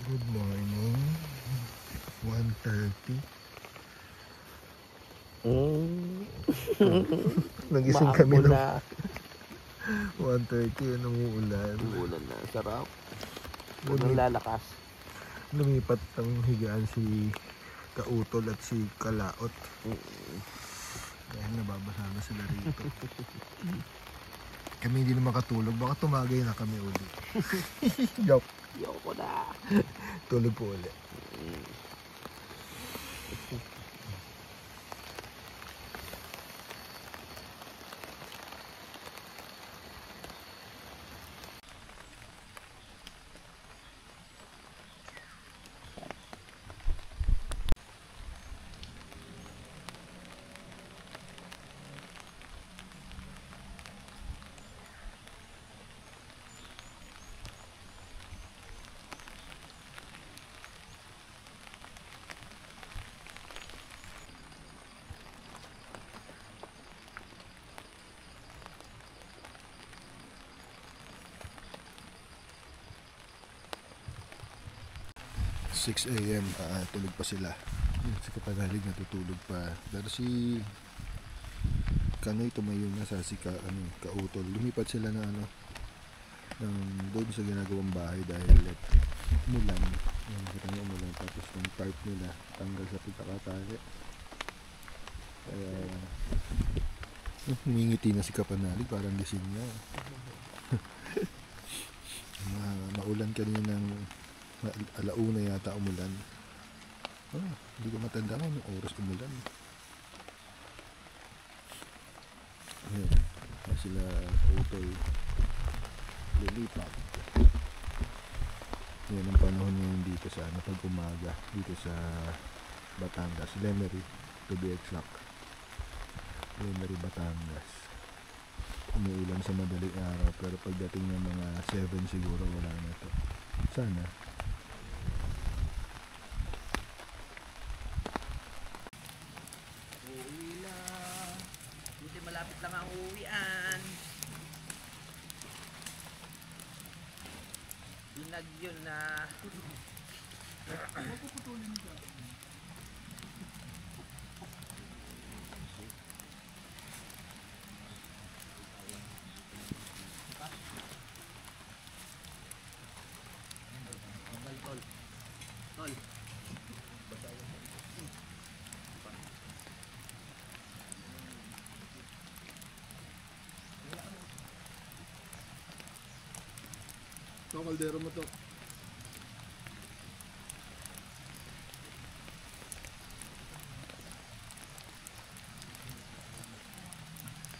Good morning. 1:30. Nagising kami ng 1:30. Anong uulan? Umuulan na. Sarap. Huwag nang lalakas. Lumipat ng higaan si Kautol at si Kalaot. Dahil nababasa na sila rito. Kami hindi na makatulog. Baka tumagay na kami ulit. Joke. Yoko na. Tulog po ulit. 6 AM, tulog pa sila. Si Kapanalig natutulog pa. Pero si Kanoy tumayo na sa si Kautol. Lumipat sila na doon sa ginagawang bahay dahil umulan. Nakita niyo umulan. Tapos yung tarp nila tanggal sa pagkakatali. Kaya humingiti na si Kapanalig, parang gising na. Maulan kanina ng alauna yata umulan. Hindi ko matanda kung anong oras umulan. Ayan, sila Utol lilipat. Yan ang panahon ngayon dito sa pag-umaga dito sa Batangas, Lemery to be exact. Lemery, Batangas. Umuulan sa madaling araw pero pagdating ng mga 7 siguro wala na to. Sana. Uuwi na. Buti malapit lang ang uuwian. Binagyo na. Mapuputulin ka. Tol. Ito, kaldero mo to.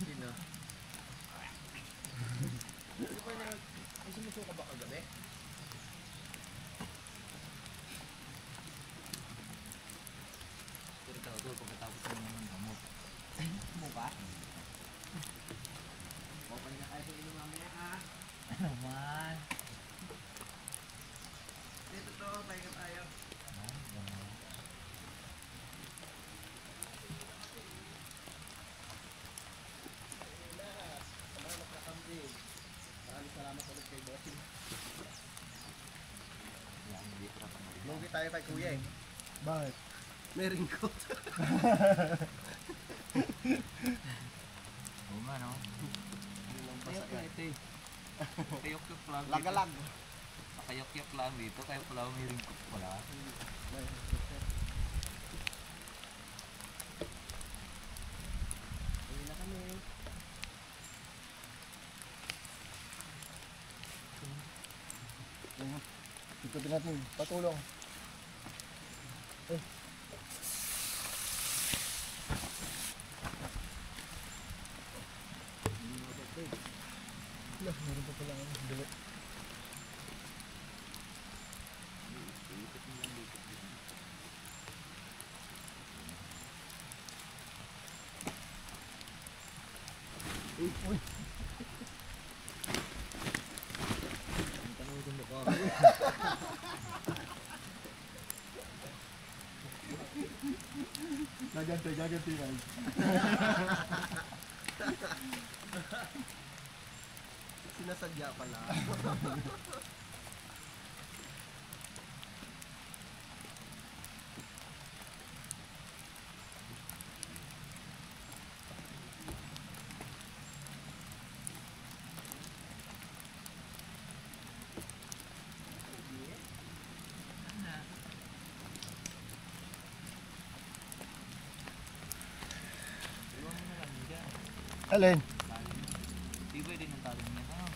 Sino? Ay, sumusuka ba kagabi? Pero ikaw doon, pagkatapos mo naman gamot. Mo ba? Okay na tayo sa inyo mamaya Ano naman? Dito to, pahinga tayo. Salamat ulit kay Bossing. Lugi tayo kay Kuya eh. Bakit? May ringkot. Oo nga no. Ito eh. Kayok-yok lang dito. Lagalag. Kayok-yok lang dito. Kaya pala may ringkot pala. Uwi na kami. Ikutin natin. Patulong. Meron pa pala ang dali. Uy! Ang tanong ko mukha. Gaganti guys. Sinasadya pala. Alin? Tibay din ang tali niya. Ano?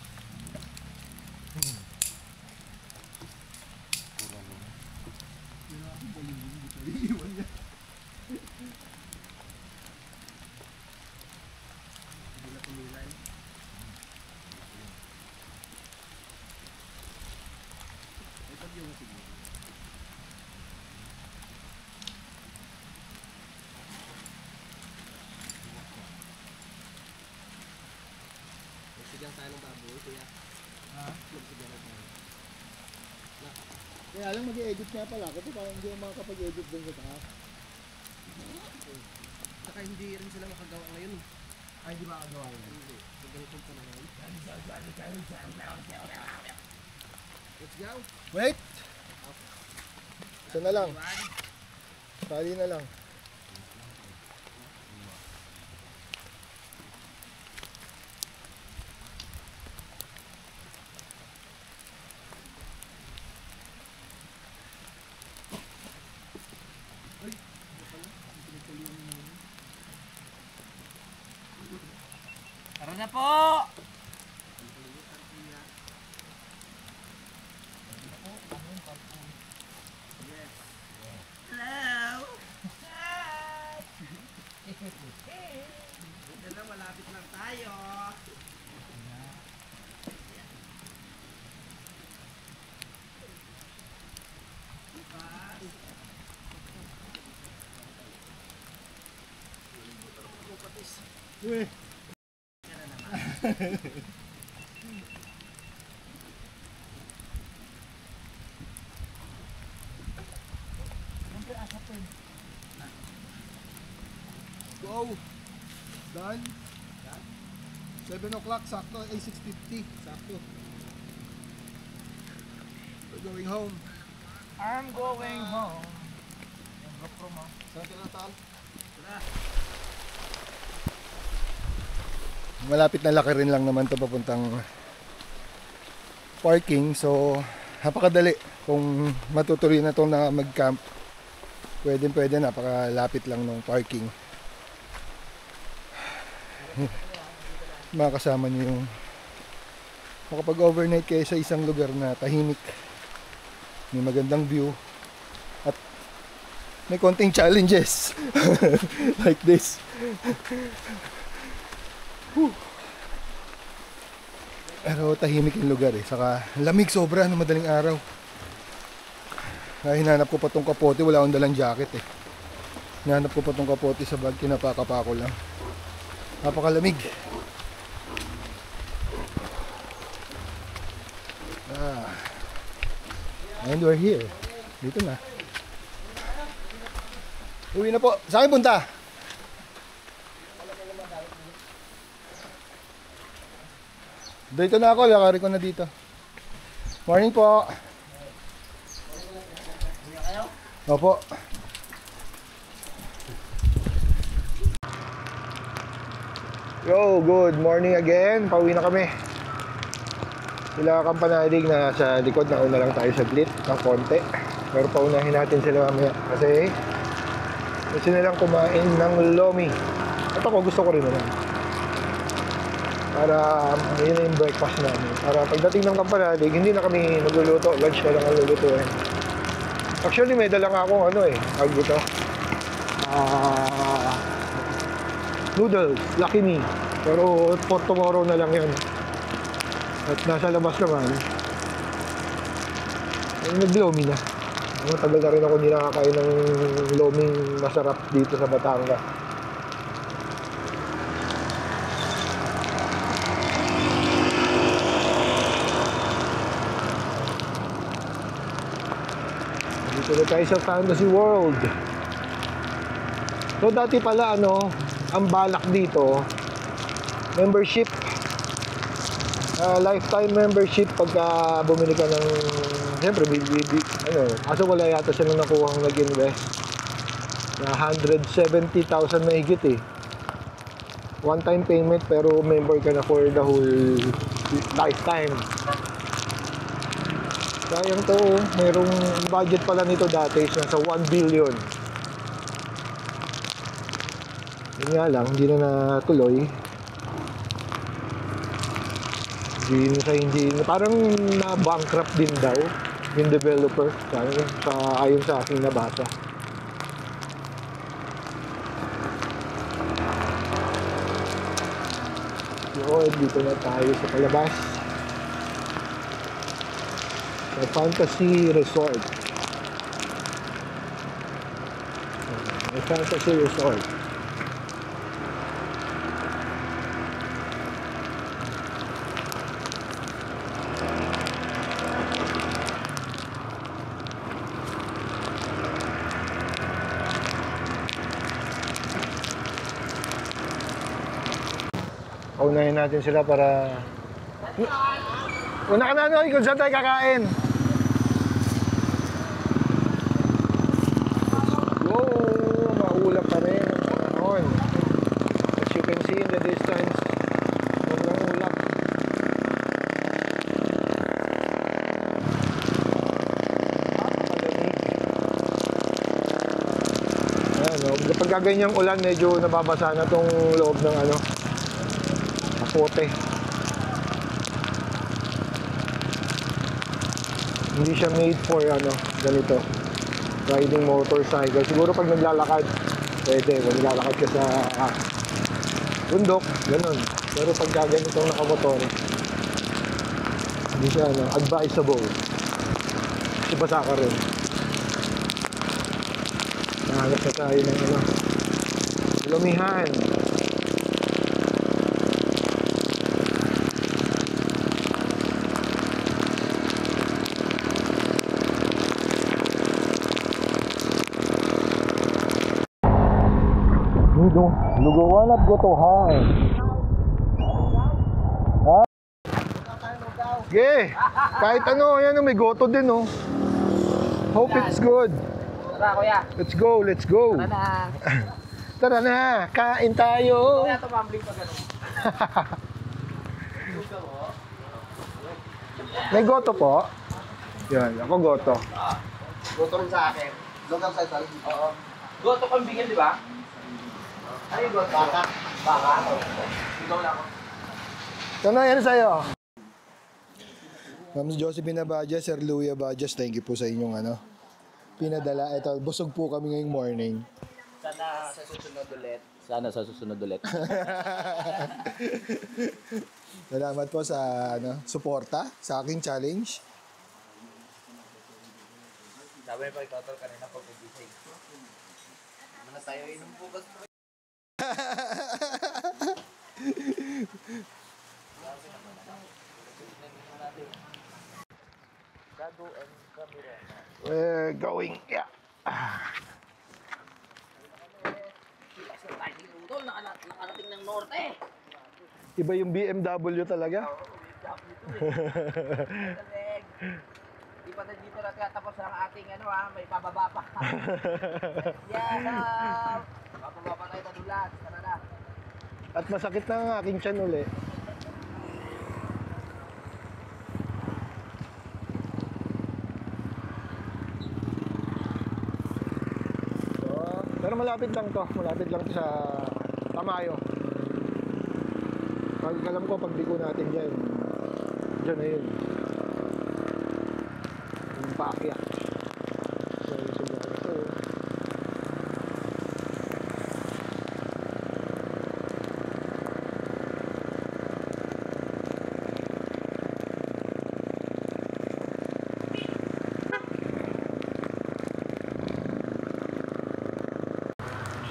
Magsigang tayo ng baboy, kuya. Magsigang tayo. Kaya lang mag-i-edit nga pala ako. Parang hindi ako makakapag-edit dun sa taas. Saka hindi rin sila makagawa ngayon. Ay, hindi makagawa yun. Hindi. Ganitong pa na ngayon. Let's go. Wait! Isa na lang. Tali na lang. Tara na po! Hello! Ito na, malapit lang tayo. Uy! Go! Done? 7 o'clock, sakto. Ay, 6:50. Sakto. We're going home. I'm going home. Yung GoPro mo. Saan ka na, Tal? Malapit na laki rin lang naman ito papuntang parking. So, napakadali. Kung matutuloy na ito na mag-camp, pwede, napakalapit lang ng parking. Makakasama niyo yung makapag-overnight kayo sa isang lugar na tahimik, may magandang view, at may konting challenges like this. Pero tahimik yung lugar eh. Saka lamig sobra ng madaling araw. Hinanap ko pa tong kapote, wala akong dalang jacket eh. Hinanap ko pa tong kapote sa bag, kinapakapa ko lang. Napakalamig. And we're here. Dito na. Uwi na po. Saan kayo punta? Dito na ako. Lakari ko na dito. Morning po. Opo. Yo, good morning again. Pauwi na kami. Sila Kampanalig na sa likod, nauna lang tayo saglit ng konti. Pero paunahin natin sila mamaya kasi gusto nilang kumain ng lomi. At ako gusto ko rin naman. Para yun na yung breakfast namin. Para pagdating ng Kampanalig, hindi na kami magluluto. Lunch na lang ang lulutuin. Actually may dalang akong tawag dito, noodles, Lucky Me. Pero for tomorrow na lang yun. At nasa labas naman, nag-lomi na. Matagal na rin ako hindi nakakain ng loming masarap dito sa Batangas. Dito na tayo sa Fantasy World. So dati pala ang balak dito, membership, lifetime membership pagka bumili ka ng, siyempre kaso wala yata silang nakuhang nag-invest na 170,000 na higit eh. One time payment pero member ka na for the whole lifetime. Sayang to, mayroong budget pala nito dati is nasa 1 billion. Yun nga lang, hindi na natuloy. Hindi. Parang na-bankrupt din daw yung developer. Ayon sa aking nabasa. Yun, dito na tayo sa palabas. Sa Fantasy Resort. May Fantasy Resort. Unahin natin sila para... Una ka na, kung saan tayo kakain? Whoa! Maulap pa rin ang panahon. As you can see in the distance, sobrang ulap. Ayan, pag gaganyang ulan, medyo nababasa na tong loob ng kapote. Hindi siya made for ganito, riding motorcycle. Siguro pag naglalakad, pwede. Kung naglalakad ka sa bundok, ganun. Pero pag ganitong nakamotor, hindi siya advisable. Kasi basa ka rin. Nahanap na tayo ng lumihan. Lugawan at gotohan. Ha? Yeah. Kahit yan may goto din Hope it's good. Tara, kuya. Let's go. Tara na. Tara na, kain tayo. Kaya tumambling pa gano'n. May goto po? Yan, ako goto. Goto rin sa akin. Lugaw sa isal? Oo. Goto kambingin, di ba? Ano yung goto? Baka. Baka? Ikaw na ako. Yan sa'yo. Ma'am Josephine Abadja, Sir Louie Abadja, thank you po sa inyong pinadala. Ito, busog po kami ngayong morning. Sana sa susunod ulit. Sana sa susunod ulit. Salamat po sa suporta sa aking challenge. Sabi pa ikaw kanina pag-gising. Ano tayo inom bukas? We're going, yeah. Nakarating ng norte. Iba yung BMW talaga. Di pa na dito nagkatapos ang ating may pababa pa. Yeah! Pababa pa tayo tadulas. Tara na. At masakit na ang aking tiyan uli. Pero malapit lang to sa Tamayo. Pag alam ko, pag liko natin dyan na yun. Yung paakya. So, yung siguro ito.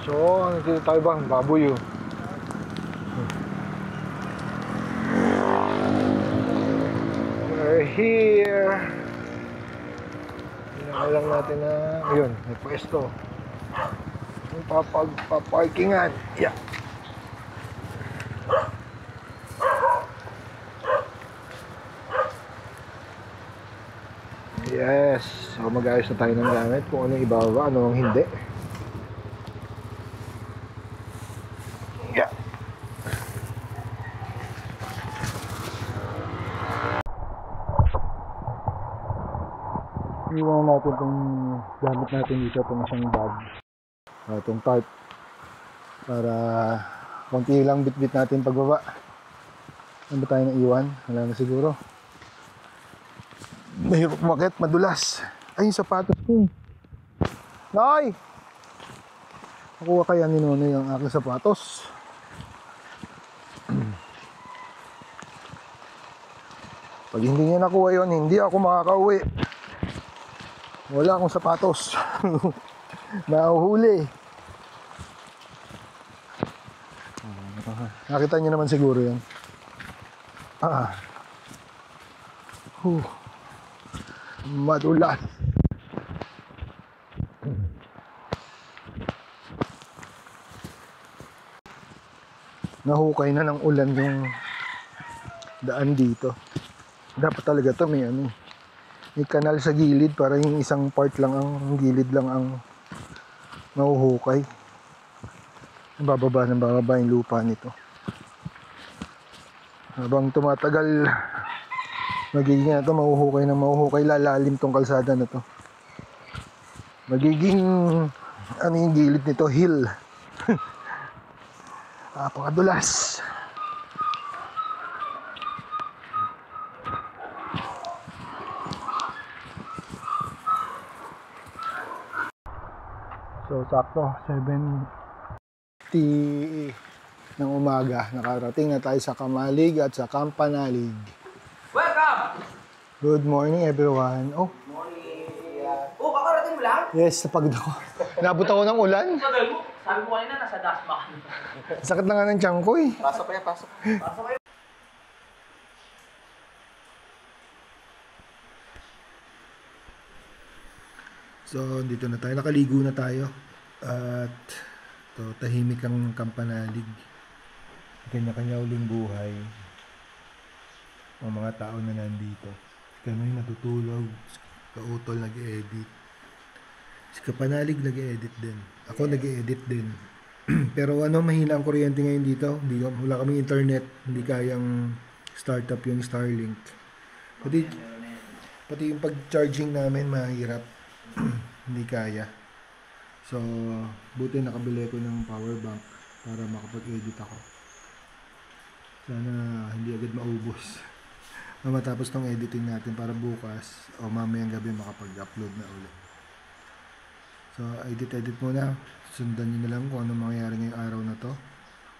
So, dito tayo ba? Baboy We're here. Hinaka lang natin na yun, may pwesto. Yung paparkingan. Yeah. Yes. So, mag-ayos na tayo ng gamit kung ano ibaba, ano ang hindi. Iwan natin itong gamit natin dito, itong isang bag, itong tarp, para konti lang bit-bit natin pagbaba. Ano ba tayo na iwan? Wala na siguro. Mahirap umakyat, madulas. Ay, yung sapatos ko. Noy! Nakuha kaya ni Nonoy ang aking sapatos. Pag hindi niya nakuha yun, hindi ako makakauwi. Wala akong sapatos. Nahuhuli. Nakita niyo naman siguro yan. Madulas. Nahukay na ng ulan yung daan dito. Dapat talaga to may may kanal sa gilid para yung isang part lang ang gilid lang ang mahuhukay. Bababa yung lupa nito. Habang tumatagal, magiging mahuhukay ng mahuhukay, lalalim tong kalsada na to. Magiging yung gilid nito, hill. Napakadulas. So sakto 7:00 ng umaga, nakarating na tayo sa Kamalig at sa Kampanalig. Welcome! Good morning everyone. Oh, Morning. Oh, kakarating mo lang? yes, napagod ako. Nabot ako ng ulan. Sabi mo? Sabi ko kanina, nasa dashback. Sakit na nga ng tiyan ko eh. Pasok kayo, pasok. Pasok kayo. So, dito na tayo. Nakaligo na tayo. At to, tahimik ang Kampanalig. Kanya-kanya uling buhay. Ang mga tao na nandito. Kami natutulog. Kautol nag-edit. Si Kampanalig nag-edit din. Ako nag-edit din. Pero mahina ang kuryente ngayon dito. Wala kaming internet. Hindi kayang startup yung Starlink. Pati yung pag-charging namin mahirap. Hindi kaya. So, buti nakabili ko ng power bank para makapag-edit ako. Sana hindi agad maubos. Matapos tong editing natin para bukas o mamayang gabi makapag-upload na ulit. So, edit muna. Sundan nyo na lang kung ano mangyayari ngayong araw na to.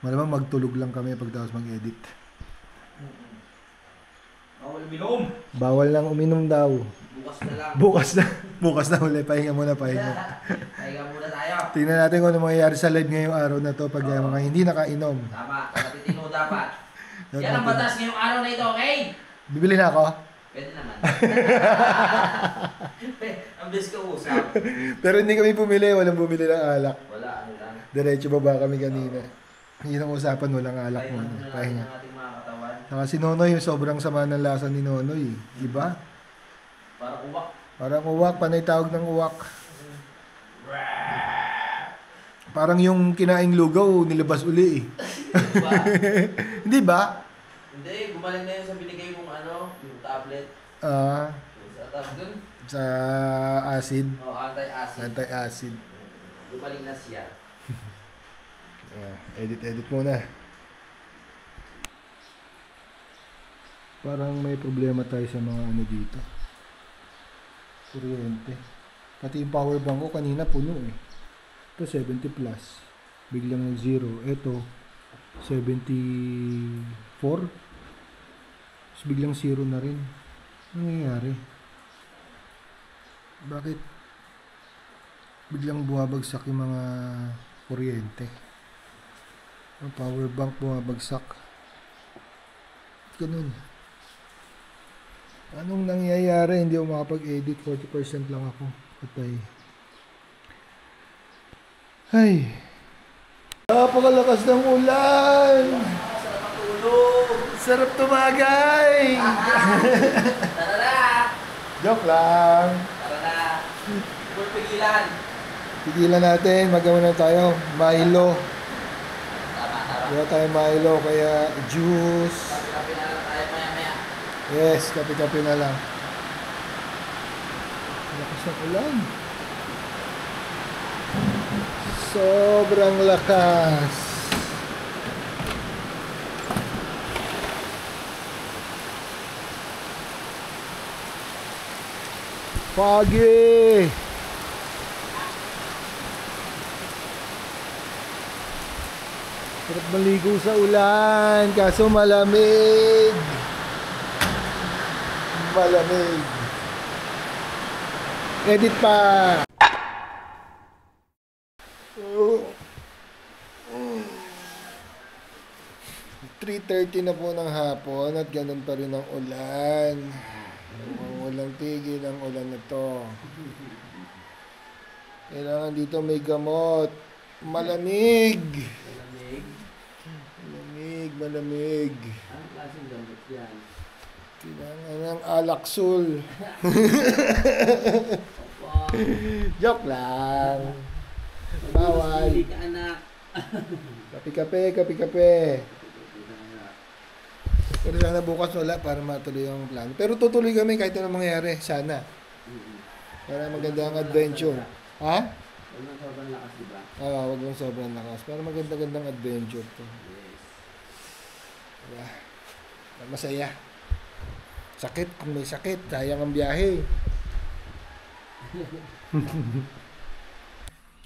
Malamang magtulog lang kami pagtapos mag-edit. Bawal uminom. Bawal lang uminom daw. Bukas na lang. Bukas na ulit. Pahinga muna. Pahinga muna tayo. Tingnan natin kung ano mangyayari sa live ngayong araw na to pag mga hindi nakainom. Tama. Natitino dapat. Yan ang batas ngayong araw na ito, okay? Bibili na ako? Pwede naman. Ang best ka usap. Pero hindi kami bumili. Walang bumili ng alak. Wala, ano lang. Diretso baba kami kanina. Yun ang usapan. Walang alak muna. Pahinga. Ang ating mga katawan. Saka si Nonoy, sobrang sama ng lasa ni Nonoy. Diba? Para uwak. Parang uwak. Panay tawag ng uwak. Parang yung kinaing lugaw, nilabas uli eh. Diba? Hindi ba? Hindi, gumaling na yun sa binigay mong yung tablet. Sa tablet dun? Sa acid. Anti-acid. Anti-acid. Gumaling na siya. Edit muna. Parang may problema tayo sa mga dito. Kuryente. Pati yung power bank ko kanina puno eh. Ito 70 plus. Biglang nag-0. Ito 74. Tapos biglang 0 na rin. Ano nangyayari? Bakit biglang bumabagsak yung mga kuryente? Ang power bank bumabagsak. Ganun. Anong nangyayari? Hindi ako makapag-edit. 40% lang ako. Patay. Ay. Napakalakas ng ulan. Sarap matulog. Sarap tumagay. Tara na. Joke lang. Tara na. Huwag pigilan. Pigilan natin. Magawa na tayo. Milo. Tama. Gawa tayo Milo. Kaya juice. Kapi-kapi na lang tayo maya-maya. Yes. Kapi-kapi na lang. Lakas ng ulan. Sobrang lakas. Foggy! Sarap maligo sa ulan, kaso malamig. Malamig. Edit pa. 3:30 na po ng hapon at ganun pa rin ang ulan. Walang tigil ang ulan na to. Kailangan dito may gamot. Malamig. Malamig. Anong klaseng gamot yan? Kailangan ng Alaxul. Joke lang. Bawal. Hindi ka anak. Kape-kape. Pero sana bukas wala para matuloy yung plano. Pero tutuloy kami kahit anong mangyari. Sana. Para maganda ang adventure. Ha? Huwag nang sobrang lakas, diba? Wag lang sobrang lakas. Para maganda-gandang adventure to. Diba? Masaya. Sakit kung may sakit. Sayang ang biyahe.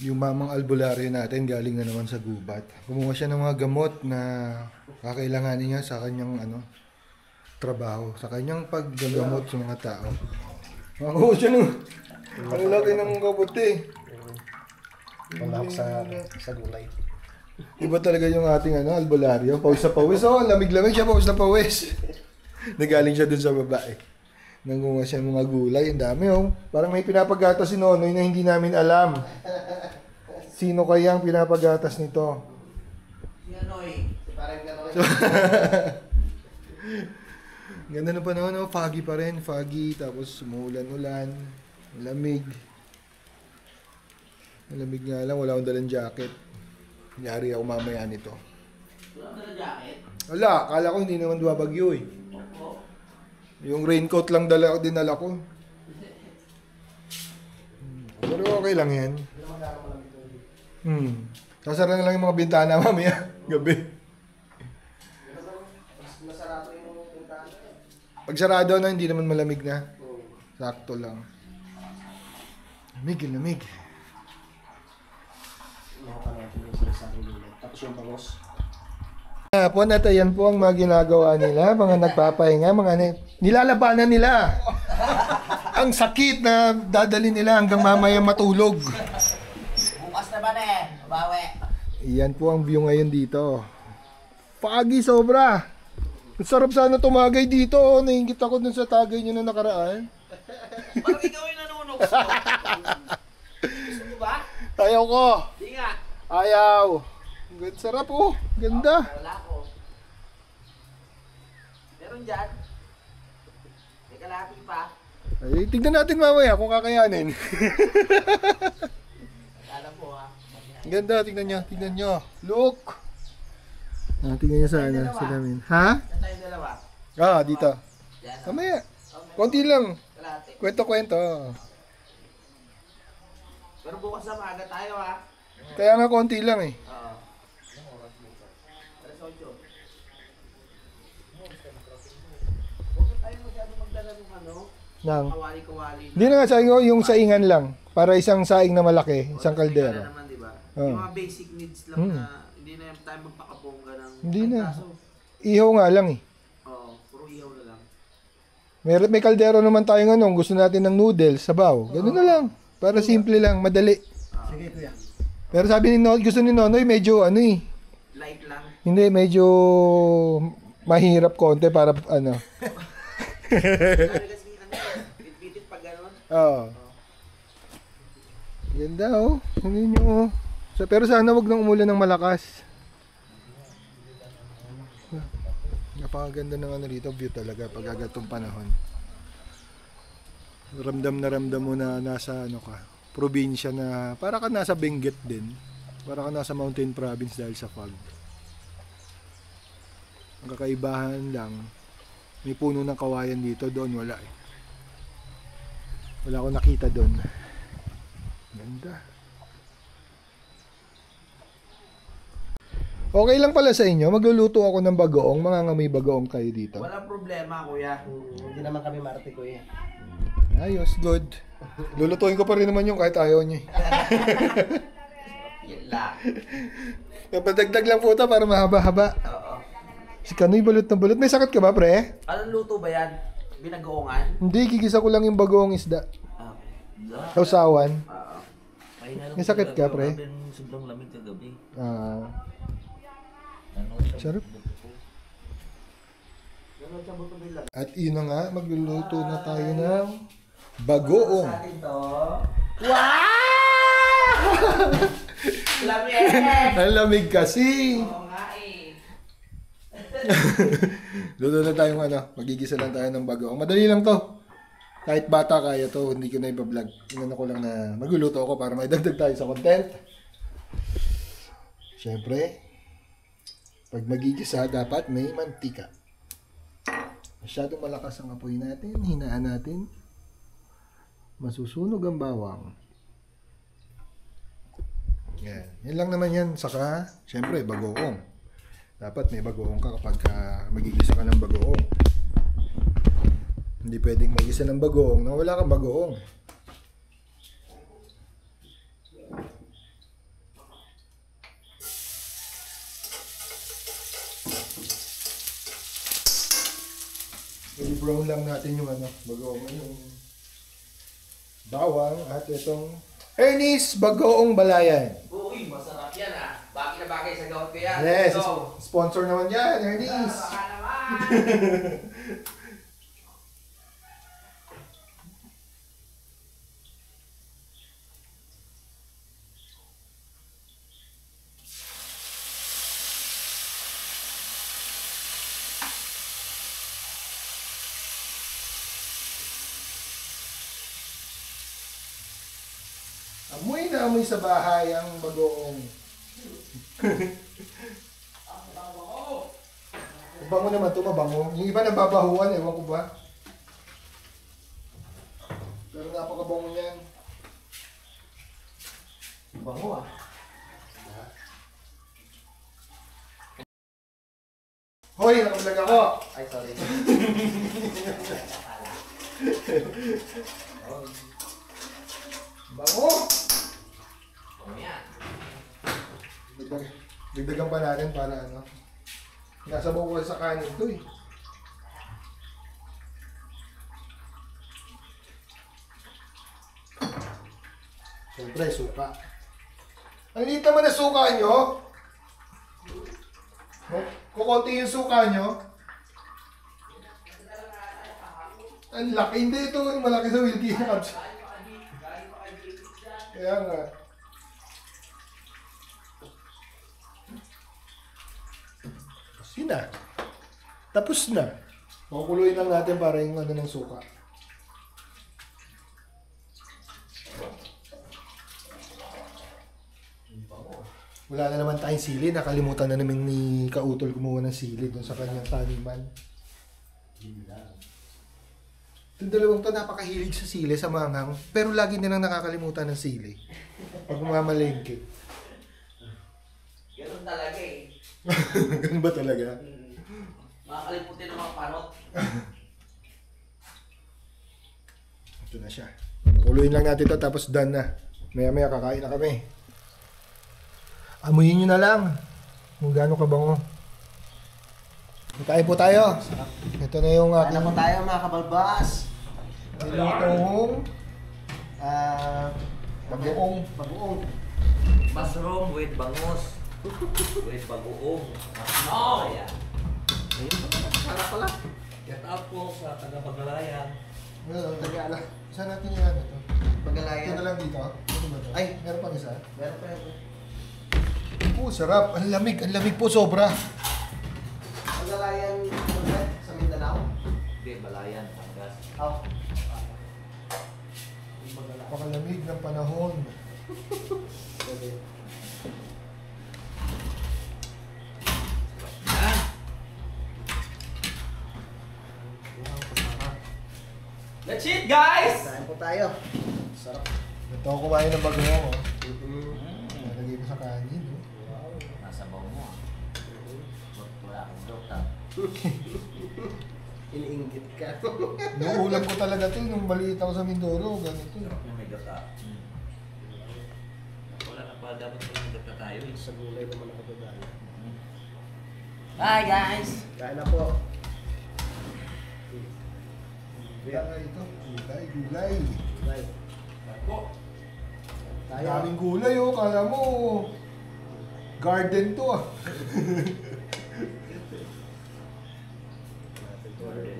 Yung mamang albularyo natin galing na naman sa gubat. Kumuha siya ng mga gamot na kakailanganin niya sa kanyang trabaho, sa kanyang paggagamot sa mga tao. Kumuha siya ng ang laki ng kabuti. Malak sa gulay. Iba talaga yung ating albularyo. Pawis na pawis. Lamig-lamig siya, pawis na pawis. Nagaling siya dun sa babae. Nangunga siya ng mga gulay. Ang dami Parang may pinapagatas si Nonoy na hindi namin alam. Sino kaya ang pinapagatas nito? Si Anoy. Parang gano'n. Ganda na panahon, foggy pa rin. Foggy, tapos umuulan-ulan. Malamig. Malamig nga lang, wala akong dalang jacket. Yari ako mamaya nito. Wala ka na jacket? Wala, akala ko hindi naman babagyo eh. Opo. Yung raincoat lang dinala ko. Pero okay lang yan. Sasara na lang yung mga bintana mamaya. Gabi. Masarado yung pintana. Pag sarado na, hindi naman malamig na. Sakto lang. Lamig. Tapos yung bangos. Hapon at ayan po ang mga ginagawa nila, mga nagpapahinga, mga nilalabanan nila. Ang sakit na dadali nila hanggang mamaya matulog. Bukas na ba bawi? Iyan po ang view ngayon dito. Foggy sobra. Ang sarap sana tumagay dito. Nainggit ako dun sa tagay nyo na nakaraan. Parang ikaw yung nanunog. Gusto mo ba? Ayaw ko. Di nga. Ayaw. Good, sarap Ganda. Wala ko. Meron dyan. May kalahati pa. Ay, tignan natin mamaya kung kakayanin. Alam mo Ganda, tignan nyo. Look. Tignan nyo sa namin. Ha? Saan tayong dalawa? Dito. Dyan. Mamaya. Konti lang. Kalahati. Kwento-kwento. Pero bukas na maaga tayo Kaya nga konti lang eh. Oo. Alas 8. Huwag na tayo masyado magdala ng kawali-kawali. Hindi na nga sabi ko, yung saingan lang. Para isang saing na malaki, isang kaldero. Naman, diba? Oo. Yung mga basic needs lang na hindi na tayo magpakabongga ng Hindi na. kaso. Ihaw nga lang eh. Oo, puro ihaw na lang. May kaldero naman tayo gusto natin ng noodles, sabaw. Ganun na lang. Para simple lang, madali. Sige kuya. Pero sabi ni gusto ni Nonoy medyo Light lang. hindi, medyo mahirap konti para Sabi kasi pitit pag gano'n. Oo. Ganda Hindi nyo pero sana wag nang umulan ng malakas. Napakaganda ng rito, view talaga pag agatong panahon. Ramdam mo na nasa probinsya na para ka nasa Benguet din. Para ka nasa mountain province dahil sa fog. Ang kakaibahan lang, may puno ng kawayan dito, doon wala eh. Wala akong nakita doon. Ganda. Okay lang pala sa inyo, magluluto ako ng bagoong, mangangamoy bagoong kayo dito. Walang problema, kuya. Hindi naman kami marte kuya. Ayos, good. Lulutuin ko pa rin naman yung kahit ayaw niya. Yan lang. Napadagdag lang po ito para mahaba-haba. Oo. Si Kanoy balot na balot. May sakit ka ba, pre? Anong luto ba yan? Binagoongan? Hindi, gigisa ko lang yung bagoong isda. Okay. Sausawan. Oo. May sakit ka, pre? Sobrang lamig kagabi. Ah, Ano? sarap. At yun na nga, magluluto na tayo ng bagoong. Sa atin to. Wow! Lamig! Ang lamig kasi. Oo nga eh. Luto na tayong magigisa lang tayo ng bagoong. Madali lang to. Kahit bata kaya to, hindi ko na iba-vlog. Inano ko lang na magluluto ako para may dagdag tayo sa content. Siyempre, pag magigisa, dapat may mantika. Masyadong malakas ang apoy natin, hinaan natin. Masusunog ang bawang. Yan. Yan lang naman yan. Saka, siyempre, bagoong. Dapat may bagoong ka kapag magigisa ka ng bagoong. Hindi pwedeng magisa ng bagoong na wala kang bagoong. I-brown lang natin yung bagoong, yung bawang at itong Ernest Bagoong Balayan. Uy, masarap yan ah. Bagay na bagay sa gawat ko yan. Yes, Let's go. sponsor naman yan, Ernest. Baka naman. Amoy na amoy sa bahay ang bagoong. Mabango naman ito, mabango. Yung iba nababahuan, ewan ko ba? Pero napakabango niyan. Bango ah. Hoy, nakablog ako! Ay, sorry. Bango! Bango yan. Dagdagan pa natin para nasa bukol sa kanin to eh. Siyempre, suka. Ang liit naman na suka nyo. Kukunti yung suka nyo. Ang laki. Hindi ito yung malaki sa Wilkie Abs. Kaya nga. Yun na. Tapos na. Pakukuluin lang natin para yung ng suka. Wala na naman tayong sili. Nakalimutan na namin ni Kautol kumuha ng sili doon sa kanyang taniman. Itong dalawang to napakahilig sa sili, sa manghang. Pero lagi nilang nakakalimutan ng sili. Pag umamalengke. Ganun talaga eh. Ganun ba talaga? Makakalimutin ng mga panot. Ito na siya. Kuluin lang natin ito tapos done na. Maya-maya kakain na kami. Amuyin nyo na lang kung gaano kabango. Kain po tayo. Ito na yung Kaya na po tayo mga kabalbas. nilutong bagoong. Mushroom with bangus. With bagoong. Oh! Ayan. Ayun po, sarap pala. Get out po sa taga-Pagalayan. Ano, tagala. Saan natin yung ito? Ito Pagalayan. na lang dito. Ito ba ito? Ay. Meron pang isa? Meron pa yun. Sarap. Ang lamig po sobra. Pagalayan sa Mindanao. Hindi, Balayan, Pangas. Oh. Napakalamig ng panahon. That's it guys! Kain po tayo. Sarap. Ito ako kumain ng bagoong. Nalagay ko sa kanin. Nasa baw mo. Wala akong dokta. Iniinggit ka. Yung ulam ko talaga to, nung maliit ako sa Mindoro, ganito. Sarap na may gata. Wala na pa, dapat pala may gata tayo eh. Sa gulay naman ako dadala. Bye guys! Kain na po. Kaya ito, gulay. Gulay. Tayo. Daming gulay oh, kala mo garden to ah.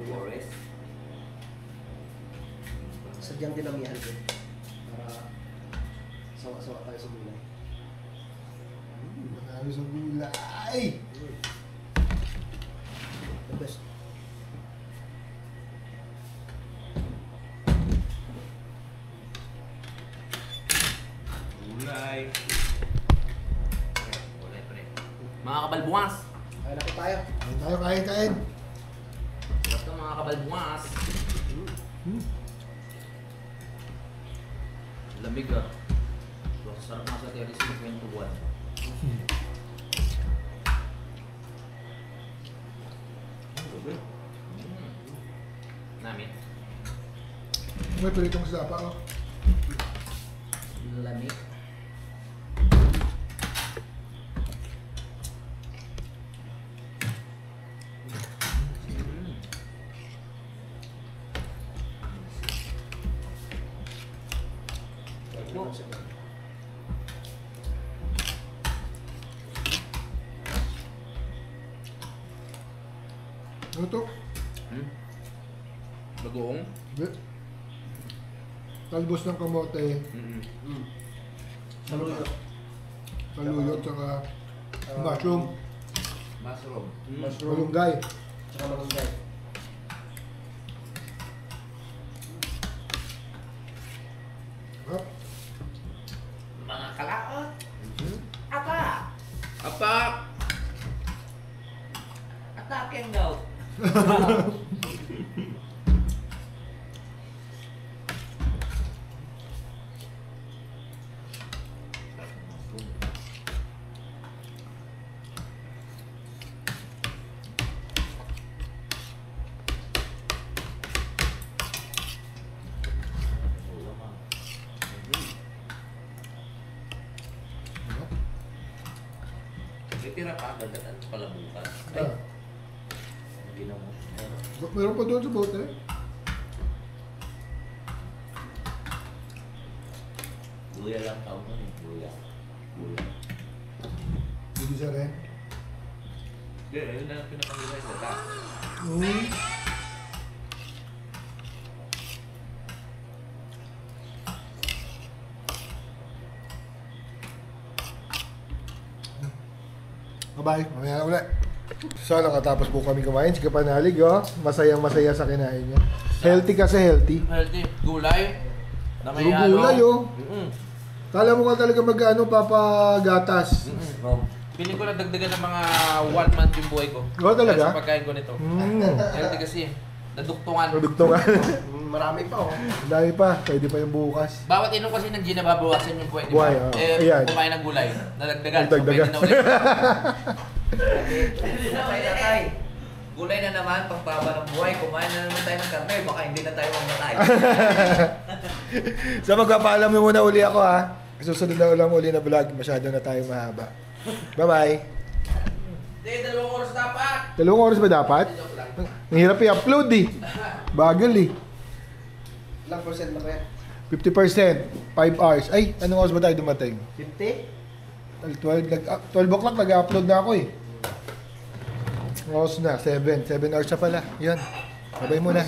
Forest. Sadyang dinamihan din. Para sawa-sawa tayo sa gulay. Marami sa gulay. The best. Gulay. Gulay pre. Mga kabalbuas! Kain na po tayo. Kain tayo, kain. Basta mga kabalbuas! Lamig ah. Sarap nga sa terrace ng kwentuhan. Namin. May pritong isda pa oh. Lamig. Ano to? Bagoong? Be- Talbos ng kamote, Saluyot. kaluyot, saka mushroom, Mushroom. malunggay. Tsaka malunggay. Hop. Mga kalaot. Apa? Apa? Attacking daw. May tira pa, dagdagan pala bukas. Ay, Ah, hindi na mo. meron pa doon sa bote. Luya lang tawag nun eh. Luya. Luya. Hindi siya rin. Hindi, yun na pinapangilay sa ta. Bye-bye. Mamaya na ulit. So, nakatapos po kami kumain. Sige panalig, oh. Masayang-masaya sa kinain niya. Healthy kasi healthy. Healthy. Gulay. Na may Puro gulay, oh. Mm-mm. Kala mo ka talaga mag-ano, papagatas. Piling ko na dagdagan ng mga 1 month yung buhay ko. Oo, talaga? Sa pagkain ko nito. Healthy kasi. Naduktungan. Produkto nga. Marami pa oh. Ang dami pa. Pwede pa yung bukas. Bawat inom kasi ng gin nababawasan yung buhay, di Buhay, ba? oo. Eh, Ayan. kumain ng gulay. Nadagdagan. So, Nadagdagan. pwede na ulit. Okay na tayo. Gulay na naman, pagpaba ng buhay. Kumain na naman tayo ng karne. Baka hindi na tayo mamatay. So, magpapaalam mo muna uli ako, ha. Susunod na ulang uli na vlog. Masyado na tayo mahaba. Bye-bye. Hindi, 2 oras dapat. 2 oras ba dapat? Joke lang. Ang hirap i-upload, eh. Bagal, eh. Ilang percent na kaya? 50%. 5 hours. Ay, anong oras ba tayo dumating? 50? 12 o'clock nag-upload na ako, eh. Oras na, 7 hours na pala. Yan. Sabay mo na.